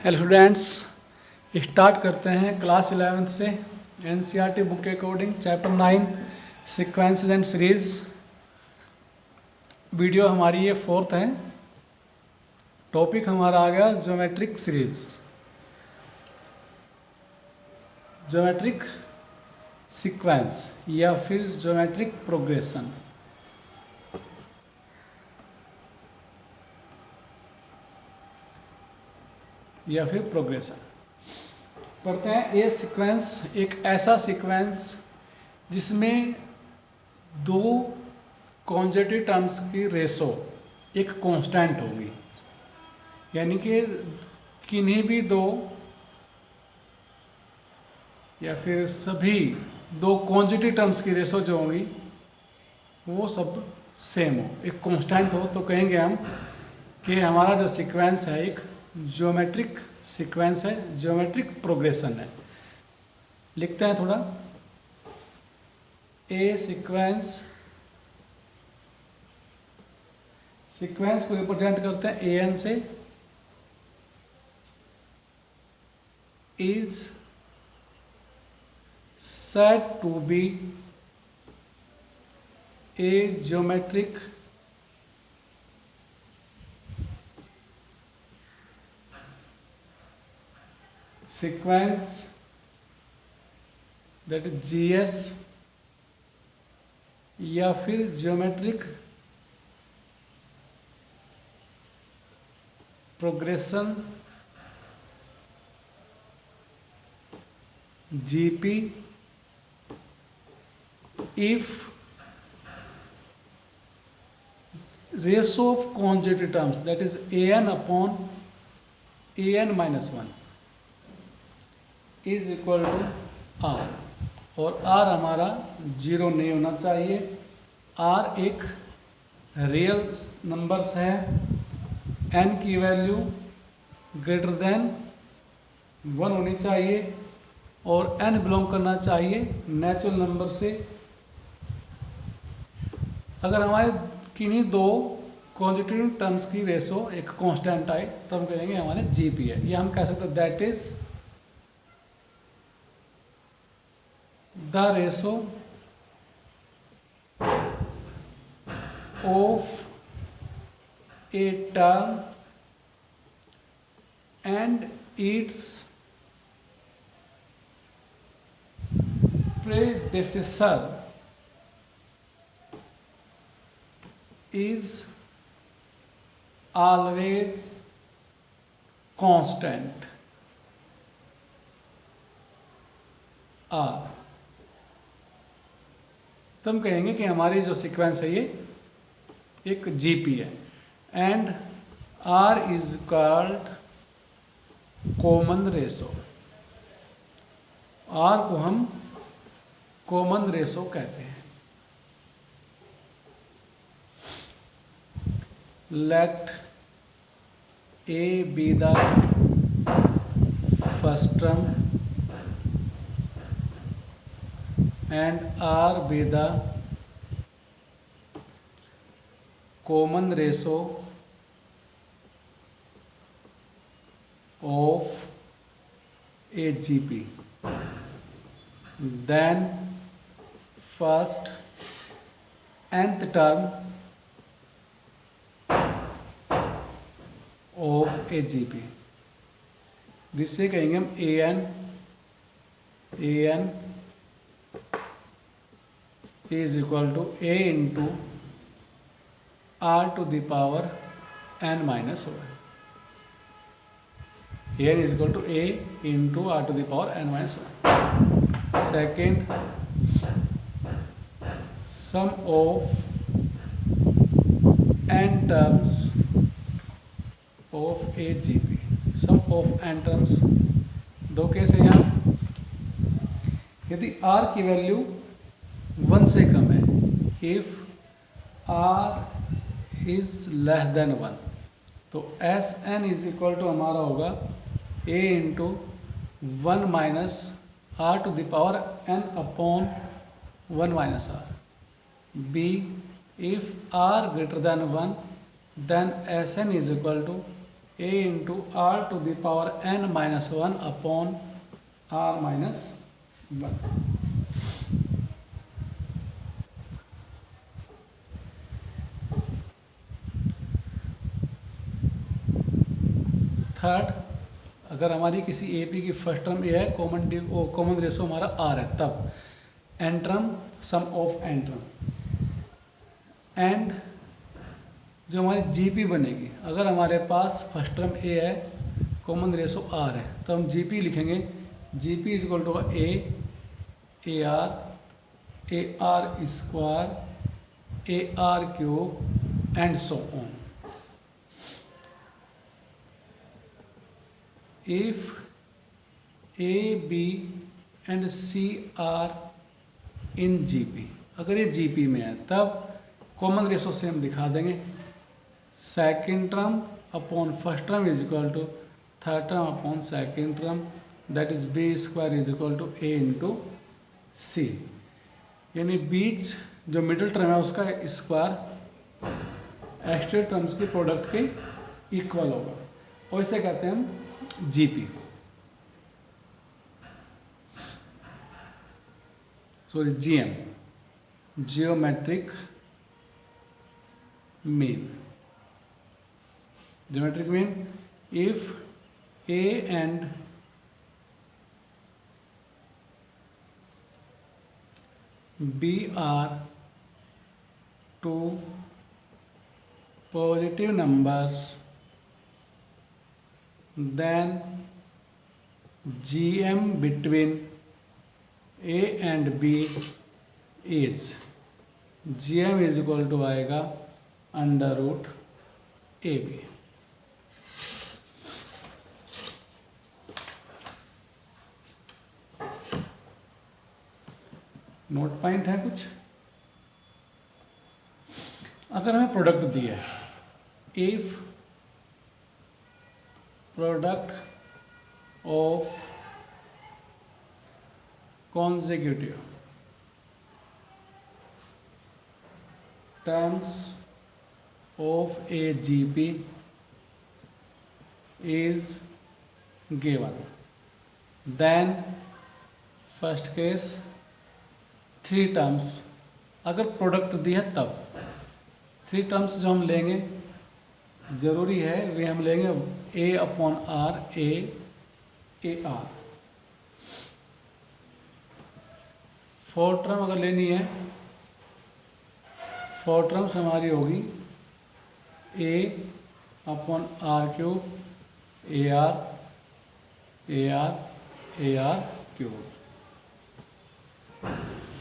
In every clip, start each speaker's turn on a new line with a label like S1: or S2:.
S1: Hello students, start करते हैं class 11 से एनसीईआरटी बुक के according chapter 9 sequences and series. Video हमारी ये 4th है। टॉपिक हमारा आ गया ज्योमेट्रिक सीरीज, ज्योमेट्रिक सीक्वेंस या फिर ज्योमेट्रिक प्रोग्रेशन। या फिर प्रोग्रेशन पढ़ते हैं। ये सीक्वेंस एक ऐसा सीक्वेंस जिसमें दो कॉन्जुगेटिव टर्म्स की रेशो एक कांस्टेंट होगी, यानी कि किन्हीं भी दो या फिर सभी दो कॉन्जुगेटिव टर्म्स की रेशो जो होगी वो सब सेम हो, एक कांस्टेंट हो, तो कहेंगे हम कि हमारा जो सीक्वेंस है एक ज्योमेट्रिक सीक्वेंस है, ज्योमेट्रिक प्रोग्रेशन है। लिखते हैं थोड़ा। ए सीक्वेंस को रिप्रेजेंट करते हैं ए एन से। Is said to be a geometric sequence, that is GS, या फिर geometric progression GP if ratio of conjugative terms, that is an upon an minus 1 is equal to r, और r हमारा 0 नहीं होना चाहिए। r एक real numbers है, n की वैल्यू ग्रेटर देन 1 होनी चाहिए और n बिलोंग करना चाहिए नेचुरल नंबर से। अगर हमारे किन्हीं दो कॉन्जुगेटिव टर्म्स की रेशो एक कांस्टेंट आए तो हम कहेंगे हमारे जीपी है। ये हम कह सकते हैं that is the ratio of a term and it's predecessor is always constant r। तो हम कहेंगे कि हमारी जो सीक्वेंस है ये एक जीपी है and r is called common ratio. r को हम कॉमन रेशो कहते हैं। Let a be the first term and r be the common ratio of a GP, then first nth term of a GP, जिससे कहेंगे हम an is equal to a into r to the power n minus 1। an is equal to a into r to the power n minus 1। Second, sum of n terms of a GP। sum of n terms दो case है यहाँ। यदि r की value 1 से कम है, if r is less than 1, तो Sn is equal to हमारा होगा a into 1 minus r to the power n upon 1 minus r। b, if r greater than 1 then Sn is equal to a into r to the power n minus one upon r minus one. Third, अगर हमारी किसी A P की first term a है, common ratio हमारा r है, तब n term sum of n term and जो हमारी जीपी बनेगी, अगर हमारे पास फर्स्ट टर्म ए है, कॉमन रेशो आर है, तो हम जीपी लिखेंगे। GP is equal to a are square a r cube and so on. If a b and c are in GP, अगर ये जीपी में है तब कॉमन रेशो से हम दिखा देंगे second term upon first term is equal to third term upon second term, that is b square is equal to a into c. यानी बीच जो मिडिल टर्म है उसका स्क्वायर एक्स्ट्रा टर्म्स के प्रोडक्ट के इक्वल होगा, और इसे कहते हैं हम GP, sorry GM, geometric mean. Geometric mean, if A and B are two positive numbers, then GM between A and B is, GM is equal to आएगा under root ए b. Note point है कुछ? अगर हमें product दिया है, if product of consecutive terms of a GP is given, then first case three terms, अगर product दी है तब थ्री टर्म्स जो हम लेंगे जरूरी है वे हम लेंगे a upon r, a r. Four term अगर लेनी है, फोर टर्म्स हमारी होगी a upon r cube a r cube.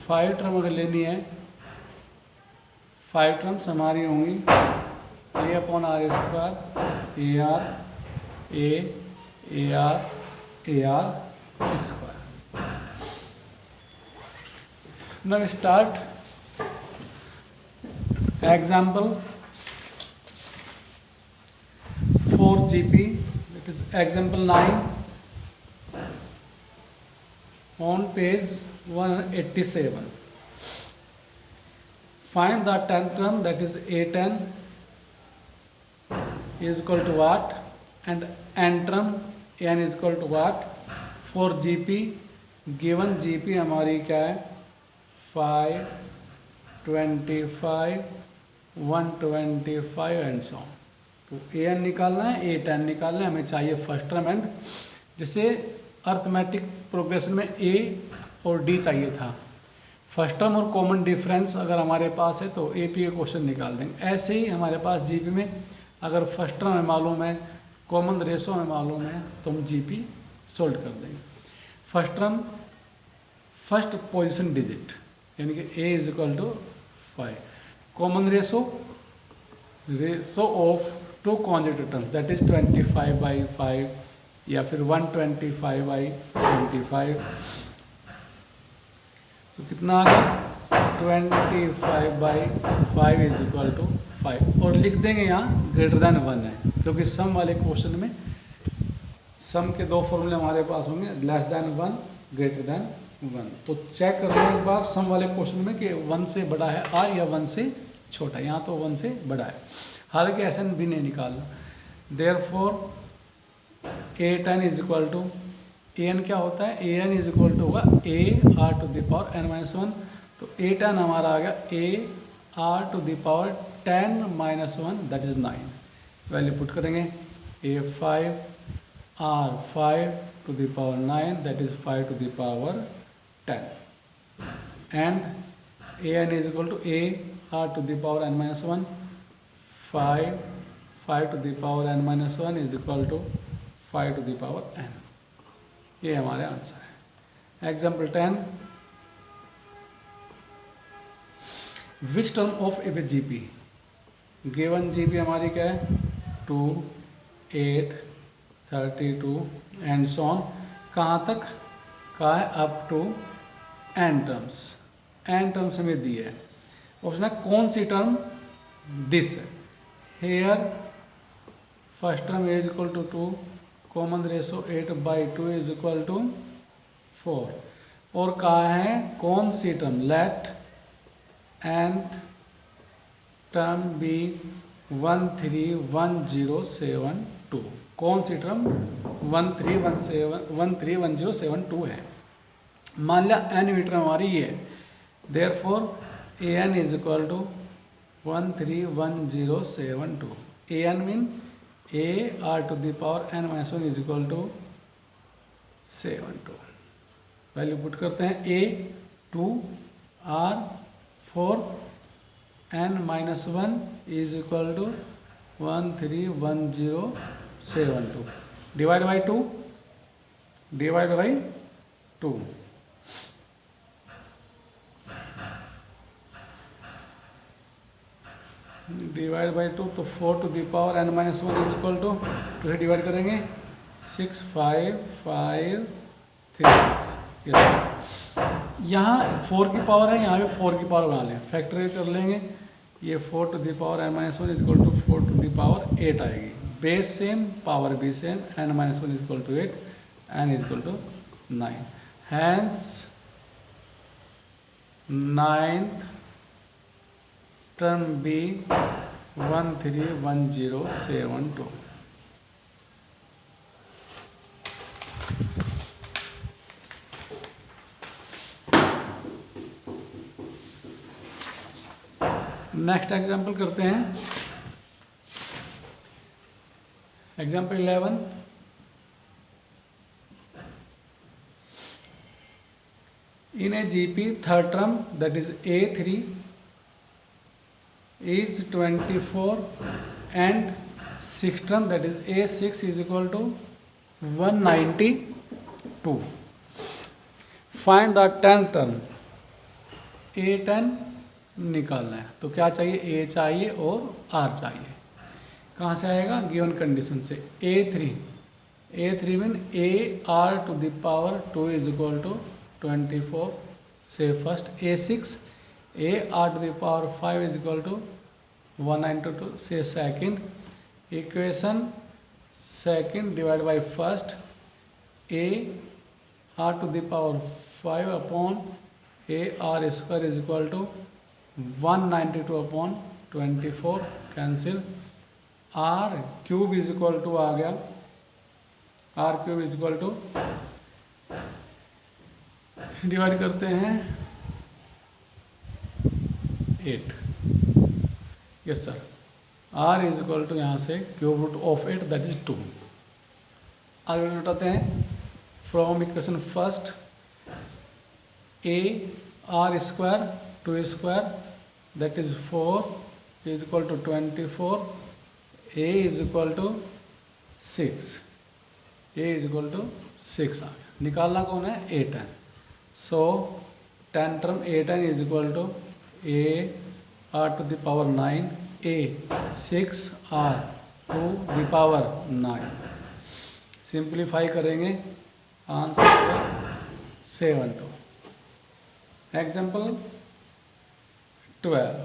S1: Five term अगर लेनी है, फाइव टर्म्स हमारी होंगी a upon r square a are square. Now start example for GP, that is example 9 on page 187. Find the 10th term, that is A10 is equal to what, and n term n is equal to what for GP। given GP हमारी क्या है 5, 25, 125 and so. तो an निकालना है, A10 निकालना है, हमें चाहिए फर्स्ट टर्म एंड, जैसे अर्थमेटिक प्रोग्रेशन में A और D चाहिए था, फर्स्ट टर्म और कॉमन डिफरेंस अगर हमारे पास है तो AP के क्वेश्चन निकाल देंगे। ऐसे ही हमारे पास GP में अगर फर्स्ट टर्म हमें मालूम है, कॉमन रेशो हमें मालूम है, तो हम GP सोल्व कर देंगे। First term first position digit यानी कि A is equal to 5, common ratio of two conjugative terms that is 25/5 या फिर 125/25, तो कितना आ गया 25/5 इज इक्वल टू 5, और लिख देंगे यहाँ ग्रेटर देन 1 है, क्योंकि सम वाले क्वेश्चन में सम के दो फॉर्मूले हमारे पास होंगे, लेस देन 1 ग्रेटर देन 1। तो चेक कर लो एक बार सम वाले क्वेश्चन में कि 1 से बड़ा है आर या 1 से छोटा है, यहाँ तो 1 से बड़ा है, हालांकि ऐसा भी नहीं निकालना। Therefore a ten is equal to a n क्या होता है, a n is equal to होगा a are to the power n minus one. तो ए टेन हमारा आ गया a are to the power 10 minus one that is 9। Value put करेंगे a 5 r 5 to the power 9 that is 5 to the power 10 and a n is equal to a are to the power n minus one 5 to the power n minus one is equal to 5 to the power n. ये हमारे answer है। Example 10, which term of a GP, given GP हमारी क्या है 2 8 32 and so on, कहाँ तक का है up to n terms. N terms हमें दी है, ऑप्शन है कौन सी term, this here first term is equal to 2, common ratio 8/2 is equal to 4, और कहा है कौन सी term, let nth term be 131072, कौन सी टर्म 131072 है। मान लिया एन वी टर्म हमारी ये है, therefore a n is equal to 131072। A n mean a are to the power n minus one is equal to 72। Value put करते हैं a 2 r 4 n minus one is equal to 131072 divide by 2 divide by 2 तो 4 to the power n minus one is equal to 2 से divide करेंगे 6 5 5 3 6। यहाँ 4 की power है, यहाँ भी 4 की पावर बना लें, फैक्टराइज कर लेंगे, ये 4 to the power n minus one is equal to 4 to the power 8 आएगी। बेस सेम पावर भी same, n minus one is equal to 8 n is equal to 9। Hence 9th term be 131072। Next example करते हैं, example 11, in a GP third term that is A3 is 24 and sixth term that is A6 is equal to 192. Find the 10th term, A10 निकालना है, तो क्या चाहिए, A चाहिए और R चाहिए। कहाँ से आएगा, गिवन कंडीशन से A3 mean A R to the power 2 is equal to 24 से first, A6 A R to the power 5 is equal to 192 से second, equation second divide by first, A R to the power 5 upon A R square is equal to 192 upon 24 cancel, r cube is equal to आ गया, r cube is equal to divide करते हैं 8, yes sir, are is equal to यहाँ से cube root of 8 that is 2। आगे उठाते हैं from equation first, a are square 2 square that is 4 is equal to 24, a is equal to 6, a is equal to 6 आ गया। निकालना कौन है, A10। सो 10 टर्म A10 is equal to A R to the power 9 A 6 R to the power 9। Simplify करेंगे, answer 72। Example 12,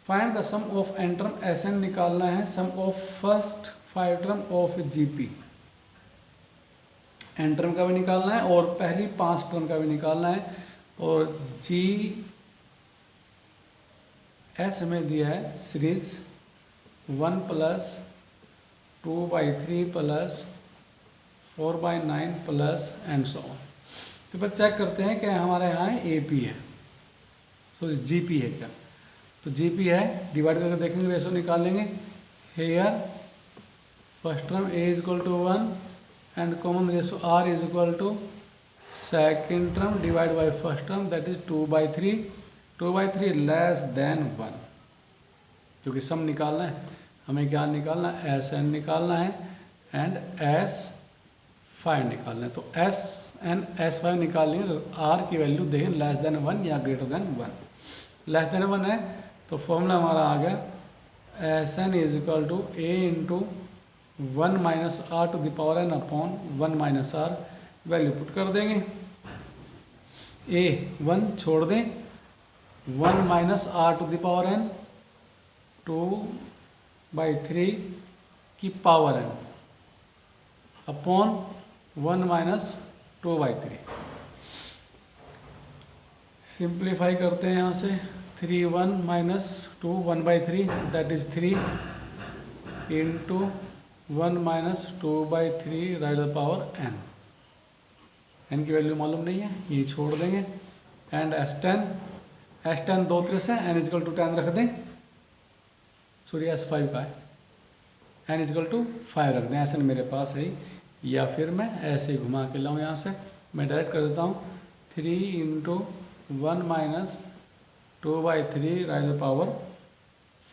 S1: find the sum of n term, SN निकालना है, sum of first 5 term of GP, n term का भी निकालना है और पहली 5 term का भी निकालना है, और एस हमें दिया है series 1 plus 2/3 plus 4/9 plus and so on. तो फिर चेक करते हैं कि हमारे यहाँ ए पी है, सॉरी जी पी है क्या। तो जी पी है, डिवाइड करके देखेंगे, रेशो निकाल लेंगे। Here first term a is equal to 1 and common ratio r is equal to second term divide by first term, that is 2/3। 2/3 less than 1, क्योंकि सम निकालना है हमें। क्या निकालना है? एस एन निकालना है एंड एस 5 निकालना है। तो एस एन एस 5 निकाल लिए, तो आर की वैल्यू देखें लेस देन 1 या ग्रेटर देन 1। लेस देन 1 है तो फॉर्मूला हमारा आ गया S n is equal to a into 1 minus r to the power n upon 1 minus r. Value put कर देंगे, ए 1 छोड़ दें, 1 minus r to the power n 2/3 की power n upon 1 minus 2/3। Simplify करते हैं यहाँ से, 3 1 minus 2 1/3 that is 3 into 1 minus 2/3 right the power n. N की वैल्यू मालूम नहीं है, ये छोड़ देंगे। एंड S10 दो तरह से n इजकल टू 10 रख दें, सॉरी S5 का है, n इजकल टू 5 रख दें। SN मेरे पास है, या फिर मैं ऐसे घुमा के लाऊँ, यहाँ से मैं डायरेक्ट कर देता हूँ 3 into 1 minus 2/3 right the power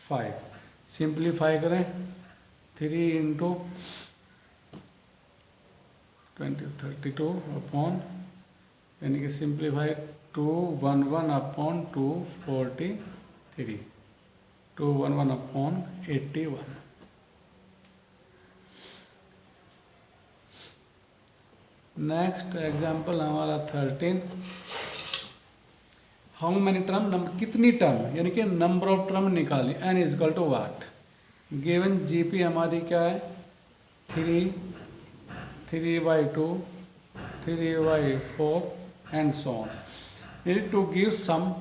S1: 5। Simplify करें, 3 इंटू 32 अपॉन, यानी कि simplify 211 upon 243, 211 upon 81। Next example हमारा 13। हाउ मैनी टर्म, नंबर कितनी टर्म, यानी कि नंबर ऑफ टर्म निकाली। N is equal to what, given GP हमारी क्या है 3, 3/2, 3/4 and so on. Need to give sum,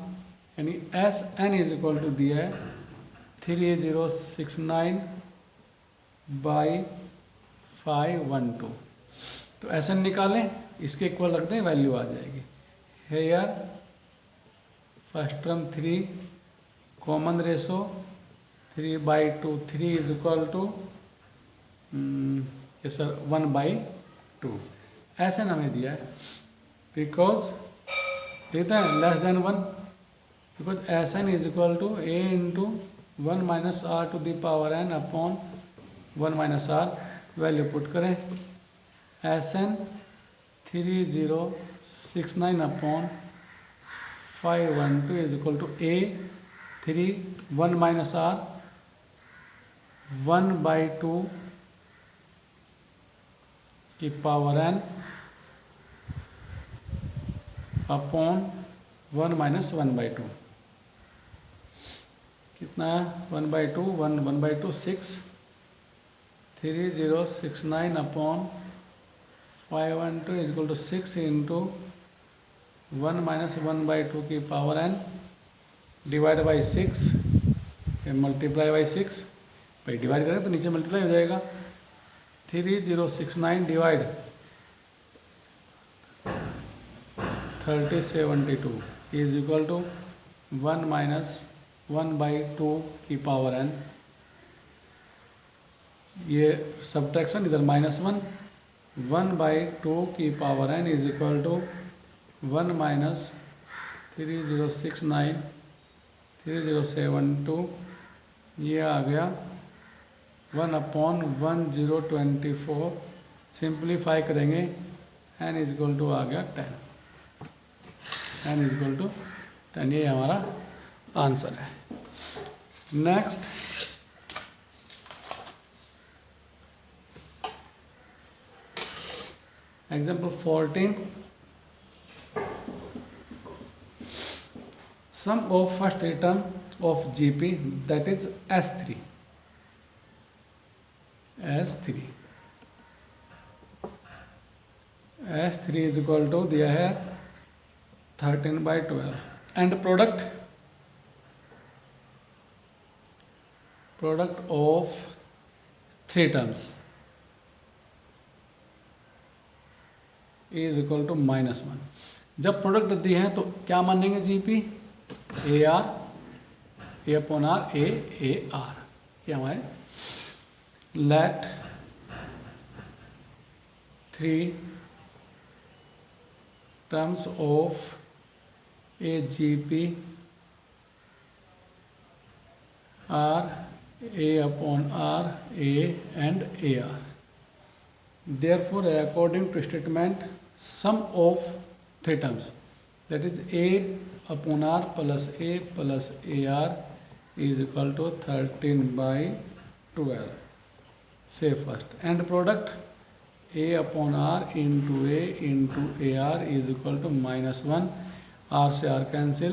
S1: यानी S n is equal to दिया है 3069/512। तो एस एन निकालें, इसके इक्वल रख दें, वैल्यू आ जाएगी। Here first term 3, common ratio 3/2, 3 is equal to ये सर 1/2। एस एन हमें दिया है बिकॉज लिखते हैं less than 1, because S n is equal to a into 1 minus r to the power n upon 1 minus r. Value put करें, S n 3069 upon 512 is equal to a 3 1 minus r 1/2 की power n upon 1 minus 1/2। कितना है 1/2, 1/2 6, 3069 upon 512 is equal to 6 into 1 minus 1/2 की power n divide by 6, multiply by 6। भाई divide करें तो नीचे multiply हो जाएगा। 3069 divide 3072 is equal to 1 minus 1/2 की पावर एन। ये सब्ट्रैक्शन इधर -1, 1/2 की power n is equal to 1 minus 3069 3072, ये आ गया 1 अपॉन 1024। सिंप्लीफाई करेंगे, एन इज इक्वल टू आ गया 10, एन इज इक्वल टू 10। ये हमारा आंसर है। Next example 14। Sum of first three term of GP, that is S3. S3 is equal to दिया है 13/12 and product product of 3 terms is equal to -1। जब product दी है तो क्या मानेंगे GP, a r, a upon r, a r, ये हमारे let 3 terms of a GP are a upon r, a and a r. Therefore, according to statement, sum of 3 terms, that is a upon r plus AR is equal to 13/12. Say first, and product a upon r into a into AR is equal to -1। r से r cancel,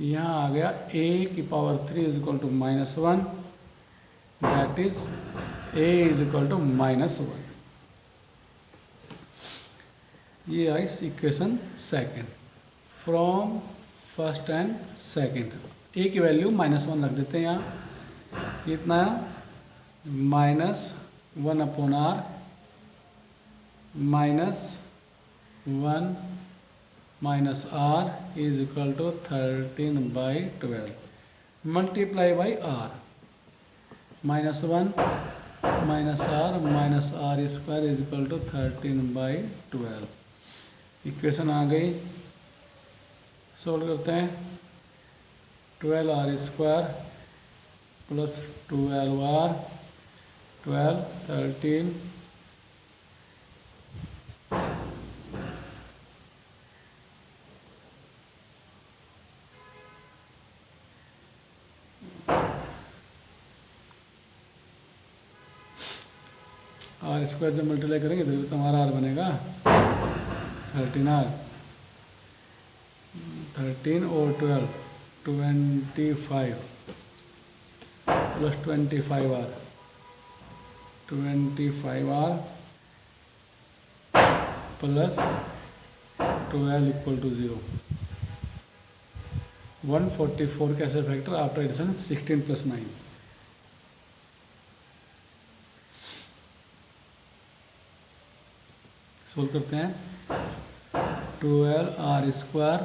S1: यहाँ आ गया a की power 3 is equal to -1, that is a is equal to -1। ये आई equation second. From first and second a की value -1 रख देते हैं यहाँ। कितना है, -1 upon r -1 r is equal to 13/12 multiply by r, -1 -r square is equal to 13/12। Equation आ गई, सोल्व करते हैं। 12r square plus 12r 12 13 r square जब मल्टीप्लाई करेंगे तो तुम्हारा आर बनेगा 13r, 13 और 12 25 plus 25r 25r plus 12 equal to 0। 144 कैसे फैक्टर आफ्टर एडिशन 16 + 9। सोल्व करते हैं। 12r square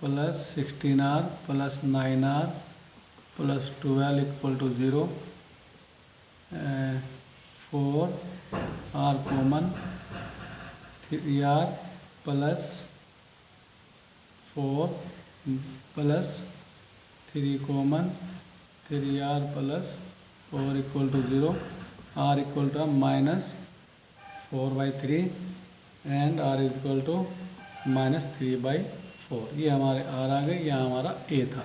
S1: plus 16r plus 9r plus 12 equal to 0। 4r common, 3r plus 4 plus 3 common, 3r plus 4 equal to 0। r equal to -4/3 and r is equal to -3/4। ये हमारे r आ गए, यहाँ हमारा a था।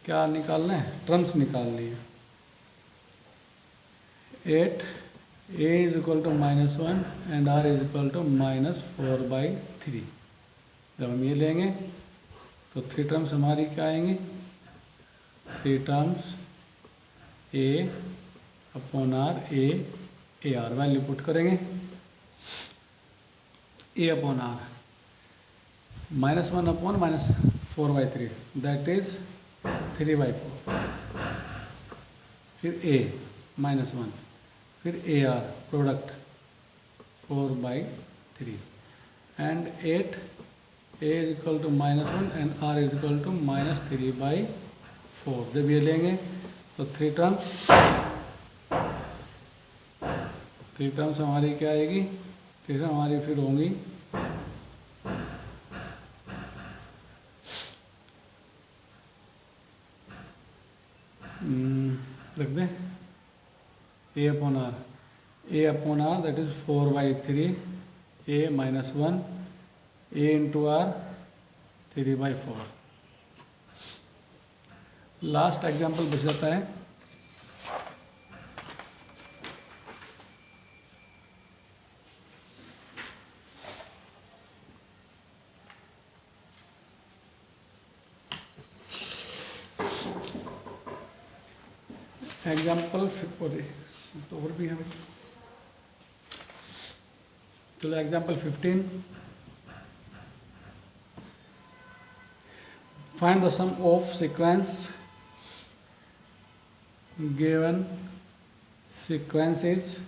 S1: क्या निकालना है, टर्म्स निकालनी है। 8 a is equal to -1 and r is equal to -4/3। जब हम ये लेंगे तो 3 टर्म्स हमारी क्या आएंगी, 3 terms a upon r a r value put करेंगे। A upon r -1 upon -4/3 that is 3/4। फिर a -1, फिर a r product 4/3 and 8 a is equal to -1 and r is equal to -3/4। जब ये लेंगे तो 3 टर्म्स हमारी क्या आएगी, 3 टर्म हमारी फिर होंगी रख दें a upon r that is 4/3 a -1 a into r 3/4। Last example बच जाता है। एग्जाम्पल तो और भी है भाई, चलो example 15। Find the sum of sequence given sequence is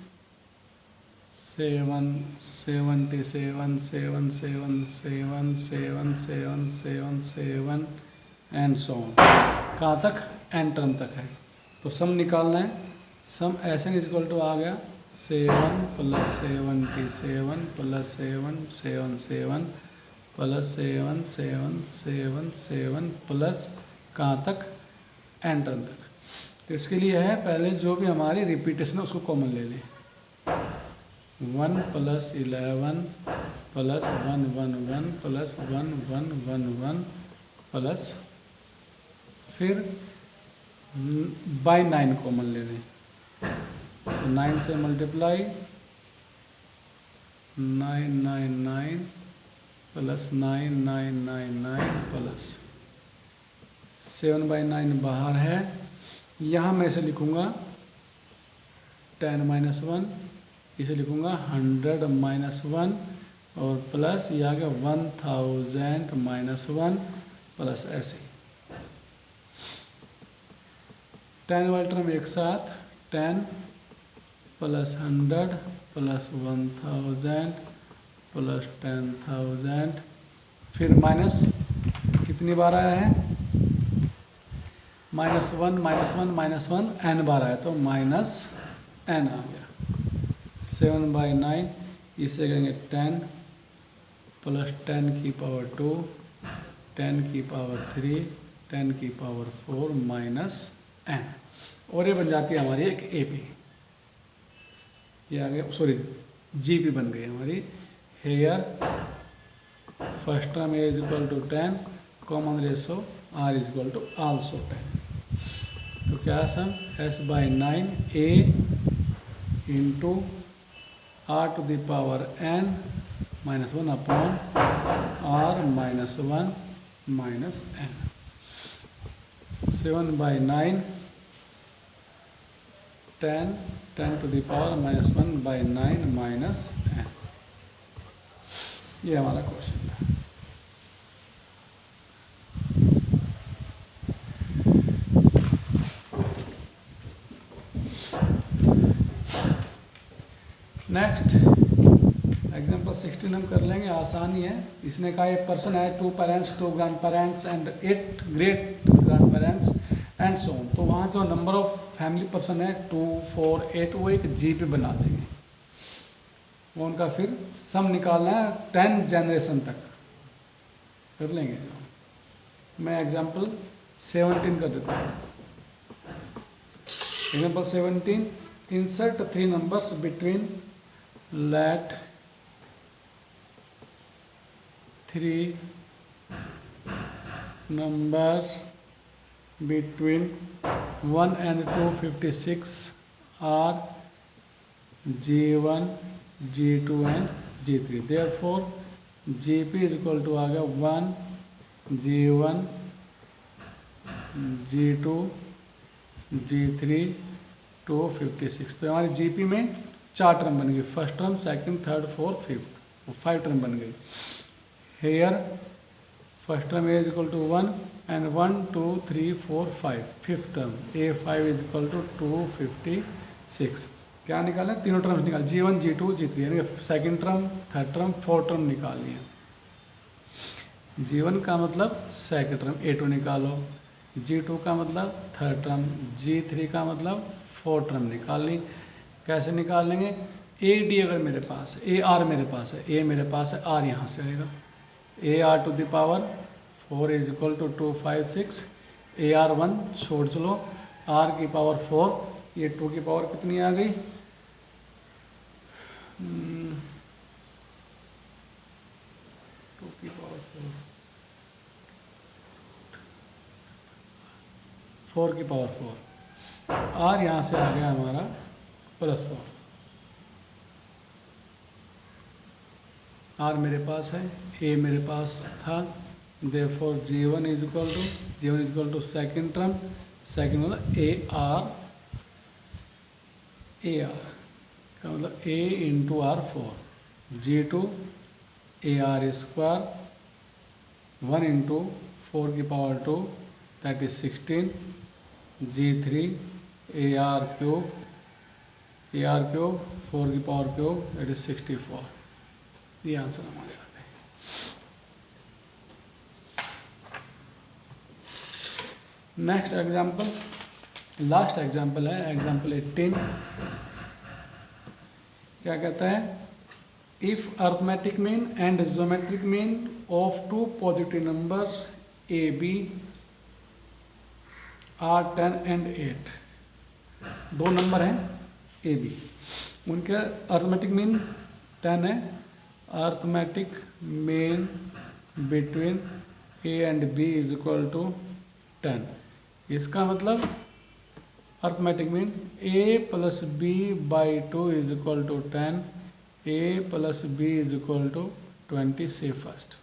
S1: 7 77 7 7 7 7 7 7 7 and so on. कहाँ तक? एन टर्म तक है। तो सम निकालना है। सम एस एन इजक्वल टू आ गया 7 प्लस 77 प्लस 7 7 7 प्लस 7 7 7 7 प्लस कहाँ तक? एन टर्म तक। तो इसके लिए है पहले जो भी हमारी रिपीटेशन है उसको कॉमन ले लें। 1 प्लस 11 प्लस 1 1 1 प्लस 1 1 1 1 प्लस फिर बाई 9 कॉमन ले लें। तो 9 से मल्टीप्लाई 9 9 9 प्लस 9 9 9 9 प्लस 7/9 बाहर है। यहाँ मैं इसे लिखूँगा 10 - 1, इसे लिखूँगा 100 - 1 और प्लस ये आ गया 1000 - 1 प्लस ऐसे 10 वाले टर्म एक साथ 10 प्लस 100 प्लस 1000 प्लस 10,000 फिर माइनस कितनी बार आया है? -1 -1 -1 n बार आया तो माइनस n आ गया। 7/9 इसे कहेंगे 10 प्लस 10 की पावर 2 10 की पावर 3 10 की पावर 4 माइनस n और ये बन जाती है हमारी एक ए पी। ये आ गया, सॉरी जी पी बन गई हमारी। Here first term a is equal to 10 common ratio r is equal to also 10। तो क्या है sum? S/9 a into r to the power n -1 upon r -1 minus n। 7/9 10 to the power -1/9 minus n। ये हमारा question था। Next example 16 हम कर लेंगे, आसानी है। इसने कहा एक पर्सन है 2 parents 2 grand parents and 8 great grand parents and so on. तो वहाँ जो नंबर ऑफ फैमिली पर्सन है 2 4 8 वो एक जी पे बना देंगे। वो उनका फिर सम निकालना है 10 जनरेशन तक कर लेंगे। मैं एग्जाम्पल 17 कर देता हूँ। Example 17 insert 3 numbers between let 3 numbers between 1 and 256 are G1, G2 and G3. Therefore, GP is equal to आ गया 1 G1 G2 G3 256। तो हमारी GP में 4 टर्म बन गई। First term, second, third, fourth, fifth, 5 term बन गई। Here first term a is equal to 1 and 1 2 3 4 5 fifth term A5 is equal to 256। क्या निकाला? तीनों टर्म्स निकाल G1 G2 G3 यानी second term, third term, fourth term निकाल लिया। G1 का मतलब सेकंड टर्म A2 निकालो, G2 का मतलब थर्ड टर्म, G3 का मतलब फोर्थ टर्म निकाल ली। कैसे निकाल लेंगे? ए डी अगर मेरे पास है, ए आर मेरे पास है, ए मेरे पास है, आर यहाँ से आएगा। A are to the power 4 is equal to 256। A R 1 छोड़ चलो, आर की पावर 4, ये 2 की पावर कितनी आ गई? 2 की पावर 4 की पावर 4। आर यहाँ से आ गया हमारा +4। आर मेरे पास है, ए मेरे पास था। Therefore G1 is equal to second term, second मतलब ए आर का मतलब A into R 4, G2 A are square 1 into 4 की power 2 that is 16, G3 AR cube 4 की पावर क्यूब दैट इज 64। ये आंसर हमारे आ गए। नेक्स्ट एग्जाम्पल, लास्ट एग्जाम्पल है एग्जाम्पल 18। क्या कहता है, if arithmetic mean and geometric mean of two positive numbers A B are 10 and 8। दो नंबर हैं ए बी, उनका अर्थमेटिक मीन 10 है। Arithmetic mean between A and B is equal to 10। इसका मतलब arithmetic mean a plus B by 2 is equal to 10, a plus B is equal to 20 से first.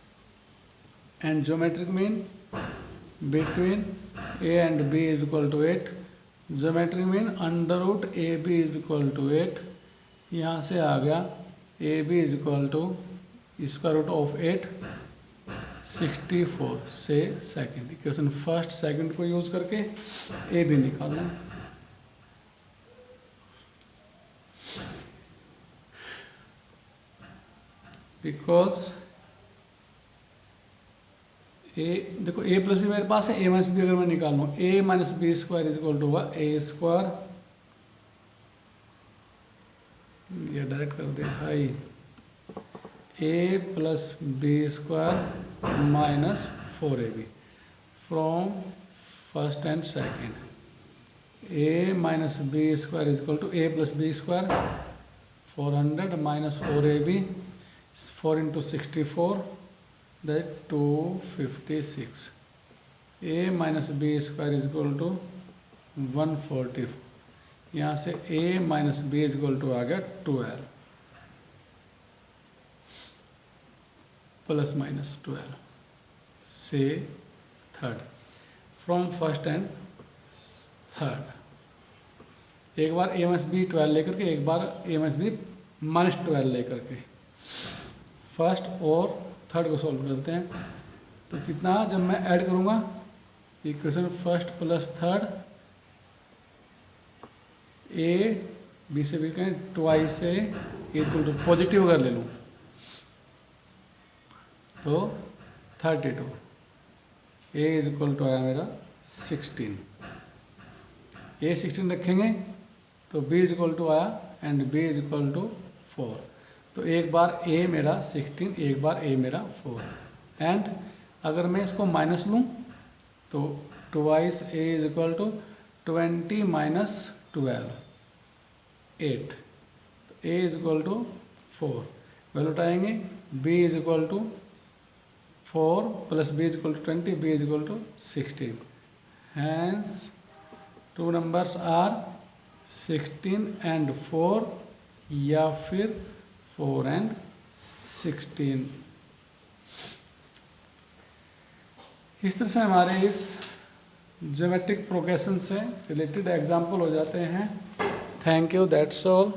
S1: And geometric mean between a and b is equal to 8। Geometric mean under root A B is equal to 8। यहाँ से आ गया A B is equal to square root of 8 64 से second. Equation first second को use करके A B निकालना है। Because ए देखो ए प्लस बी मेरे पास है, ए माइनस बी अगर मैं निकाल लूँ A minus B square is equal to हुआ ए स्क्वायर, ये डायरेक्ट कर दे भाई, A plus B square minus 4ab from first and second. A minus B square is equal to A plus B square 400 minus 4ab 4 into 64 that 256। A minus B square is equal to 144। यहाँ से A minus B is equal to आ गया 12 plus minus 12 से third from first and third. एक बार ए minus B 12 लेकर के, एक बार ए minus B minus 12 लेकर के फर्स्ट और थर्ड को सॉल्व करते हैं। तो कितना जब मैं ऐड करूँगा equation first plus third, A B से बी कहें twice A equal to positive अगर ले लूँ तो 32, ए इज इक्वल टू आया मेरा 16। ए 16 रखेंगे तो बी इज इक्वल टू आया and B is equal to 4। तो एक बार ए मेरा 16, एक बार ए मेरा 4। एंड अगर मैं इसको माइनस लूँ तो twice A is equal to 20 minus 12 8। तो A is equal to 4 value उठाएंगे, B is equal to 4 plus B is equal to 20, B is equal to 16। Hence two numbers are 16 and 4 या फिर 4 and 16। इस तरह से हमारे इस ज्योमेट्रिक प्रोग्रेशन से रिलेटेड एग्जाम्पल हो जाते हैं। Thank you, that's all.